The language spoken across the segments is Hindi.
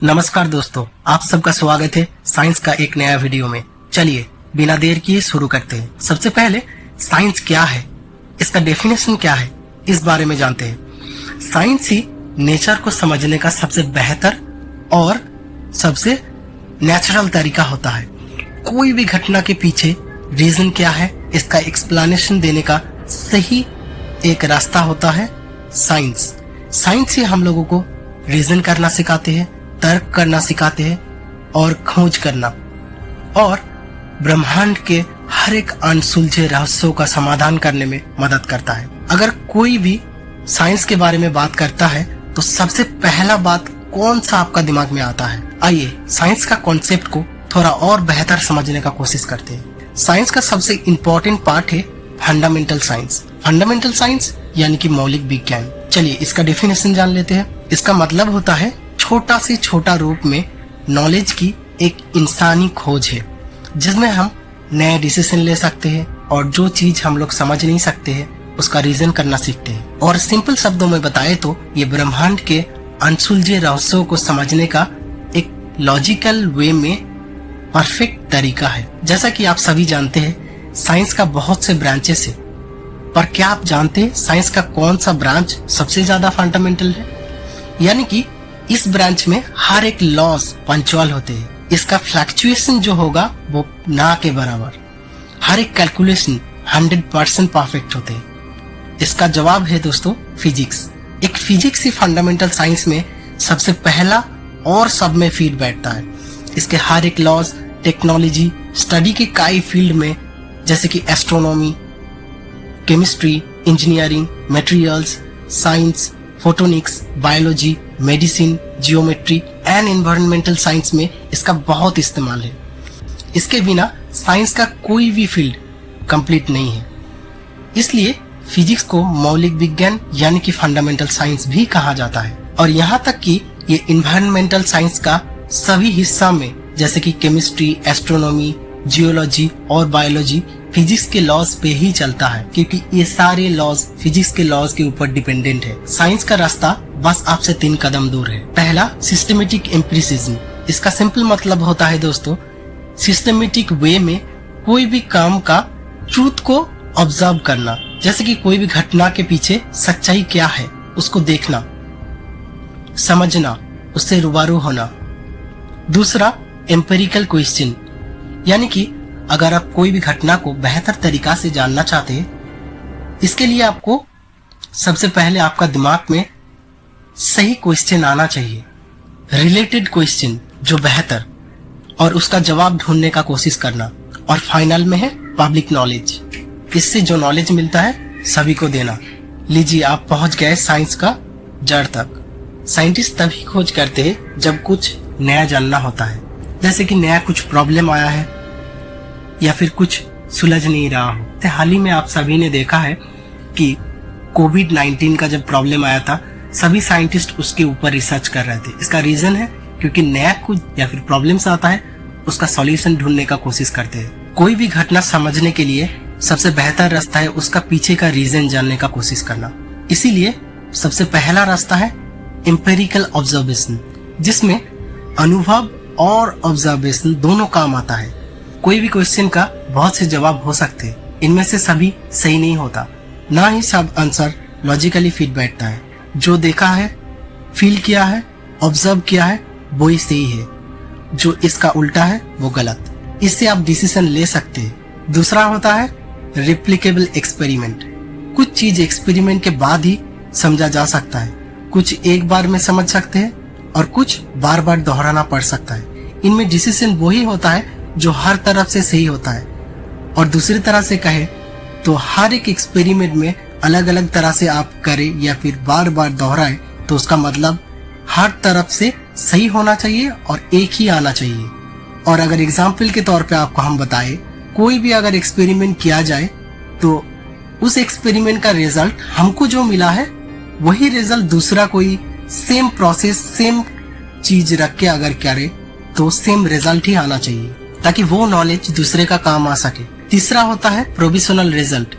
नमस्कार दोस्तों, आप सबका स्वागत है साइंस का एक नया वीडियो में। चलिए बिना देर किए शुरू करते हैं। सबसे पहले साइंस क्या है, इसका डेफिनेशन क्या है, इस बारे में जानते हैं। साइंस ही नेचर को समझने का सबसे बेहतर और सबसे नेचुरल तरीका होता है। कोई भी घटना के पीछे रीजन क्या है, इसका एक्सप्लेनेशन देने का सही एक रास्ता होता है साइंस। साइंस ही हम लोगों को रीजन करना सिखाते हैं, तर्क करना सिखाते हैं और खोज करना, और ब्रह्मांड के हर एक अनसुलझे रहस्यों का समाधान करने में मदद करता है। अगर कोई भी साइंस के बारे में बात करता है तो सबसे पहला बात कौन सा आपका दिमाग में आता है? आइए साइंस का कॉन्सेप्ट को थोड़ा और बेहतर समझने का कोशिश करते हैं। साइंस का सबसे इम्पोर्टेंट पार्ट है फंडामेंटल साइंस। फंडामेंटल साइंस यानी कि मौलिक विज्ञान। चलिए इसका डेफिनेशन जान लेते हैं। इसका मतलब होता है छोटा से छोटा रूप में नॉलेज की एक इंसानी खोज है, जिसमें हम नए डिसीजन ले सकते हैं और जो चीज हम लोग समझ नहीं सकते हैं उसका रीजन करना सीखते हैं। और सिंपल शब्दों में बताए तो ये ब्रह्मांड के अनसुलझे रहस्यों को समझने का एक लॉजिकल वे में परफेक्ट तरीका है। जैसा कि आप सभी जानते हैं साइंस का बहुत से ब्रांचेस है, पर क्या आप जानते हैं साइंस का कौन सा ब्रांच सबसे ज्यादा फंडामेंटल है? यानी कि इस ब्रांच में हर एक लॉज पंक्चुअल होते हैं। इसका फ्लक्चुएशन जो होगा वो ना के बराबर, हर एक कैलकुलेशन 100% परफेक्ट होते हैं। इसका जवाब है दोस्तों फिजिक्स। एक फिजिक्स ही फंडामेंटल साइंस में सबसे पहला और सब में फीड बैठता है। इसके हर एक लॉज टेक्नोलॉजी स्टडी के कई फील्ड में, जैसे कि astronomy, chemistry, engineering, materials science, photonics, biology, medicine, geometry and environmental science में इसका बहुत इस्तेमाल है। इसके बिना साइंस का कोई भी फील्ड कंप्लीट नहीं है। इसलिए फिजिक्स को मौलिक विज्ञान यानी कि फंडामेंटल साइंस भी कहा जाता है। और यहाँ तक कि ये एनवायरमेंटल साइंस का सभी हिस्सा में, जैसे कि केमिस्ट्री, एस्ट्रोनॉमी, जियोलॉजी और बायोलॉजी फिजिक्स के लॉज पे ही चलता है, क्योंकि ये सारे लॉज फिजिक्स के लॉज के ऊपर डिपेंडेंट है। साइंस का रास्ता बस आपसे 3 कदम दूर है। पहला, सिस्टमेटिक एम्पिरिसिज्म। इसका सिंपल मतलब होता है दोस्तों सिस्टमेटिक वे में कोई भी काम का ट्रूथ को ऑब्जर्व करना, जैसे कि कोई भी घटना के पीछे सच्चाई क्या है उसको देखना, समझना, उससे रूबरू होना। दूसरा, एम्पिरिकल क्वेश्चन, यानी कि अगर आप कोई भी घटना को बेहतर तरीका से जानना चाहते हैं, इसके लिए आपको सबसे पहले आपका दिमाग में सही क्वेश्चन आना चाहिए, रिलेटेड क्वेश्चन जो बेहतर, और उसका जवाब ढूंढने का कोशिश करना। और फाइनल में है पब्लिक नॉलेज। इससे जो नॉलेज मिलता है सभी को देना। लीजिए आप पहुंच गए साइंस का जड़ तक। साइंटिस्ट तभी खोज करते हैं जब कुछ नया जानना होता है, जैसे कि नया कुछ प्रॉब्लम आया है या फिर कुछ सुलझ नहीं रहा हो। हाल ही में आप सभी ने देखा है कि कोविड-19 का जब प्रॉब्लम आया था, सभी साइंटिस्ट उसके ऊपर रिसर्च कर रहे थे। इसका रीजन है क्योंकि नया कुछ या फिर प्रॉब्लम्स आता है, उसका सॉल्यूशन ढूंढने का कोशिश करते हैं। कोई भी घटना समझने के लिए सबसे बेहतर रास्ता है उसका पीछे का रीजन जानने का कोशिश करना। इसीलिए सबसे पहला रास्ता है एम्पिरिकल ऑब्जर्वेशन, जिसमें अनुभव और ऑब्जर्वेशन दोनों काम आता है। कोई भी क्वेश्चन का बहुत से जवाब हो सकते हैं, इनमें से सभी सही नहीं होता, ना ही सब आंसर लॉजिकली फिट बैठता है। जो देखा है, फील किया है, ऑब्जर्व किया है वो ही सही है, जो इसका उल्टा है वो गलत। इससे आप डिसीजन ले सकते हैं। दूसरा होता है रिप्लिकेबल एक्सपेरिमेंट। कुछ चीज एक्सपेरिमेंट के बाद ही समझा जा सकता है, कुछ एक बार में समझ सकते हैं और कुछ बार बार दोहराना पड़ सकता है। इनमें डिसीजन वही होता है जो हर तरफ से सही होता है। और दूसरी तरह से कहे तो हर एक एक्सपेरिमेंट में अलग अलग तरह से आप करें या फिर बार बार दोहराए तो उसका मतलब हर तरफ से सही होना चाहिए और एक ही आना चाहिए। और अगर एग्जाम्पल के तौर पे आपको हम बताएं, कोई भी अगर एक्सपेरिमेंट किया जाए तो उस एक्सपेरिमेंट का रिजल्ट हमको जो मिला है वही रिजल्ट दूसरा कोई सेम प्रोसेस सेम चीज रख के अगर करे तो सेम रिजल्ट ही आना चाहिए, ताकि वो नॉलेज दूसरे का काम आ सके। तीसरा होता है प्रोविजनल रिजल्ट।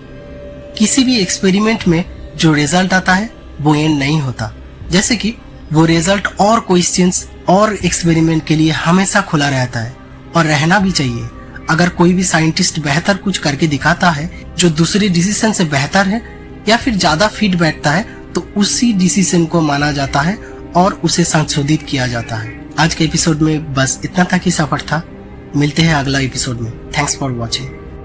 किसी भी एक्सपेरिमेंट में जो रिजल्ट आता है वो एंड नहीं होता, जैसे कि वो रिजल्ट और क्वेश्चंस और एक्सपेरिमेंट के लिए हमेशा खुला रहता है और रहना भी चाहिए। अगर कोई भी साइंटिस्ट बेहतर कुछ करके दिखाता है जो दूसरे डिसीजन से बेहतर है या फिर ज्यादा फिट बैठता है, तो उसी डिसीजन को माना जाता है और उसे संशोधित किया जाता है। आज के एपिसोड में बस इतना तक ही सफर था। मिलते हैं अगला एपिसोड में। Thanks for watching.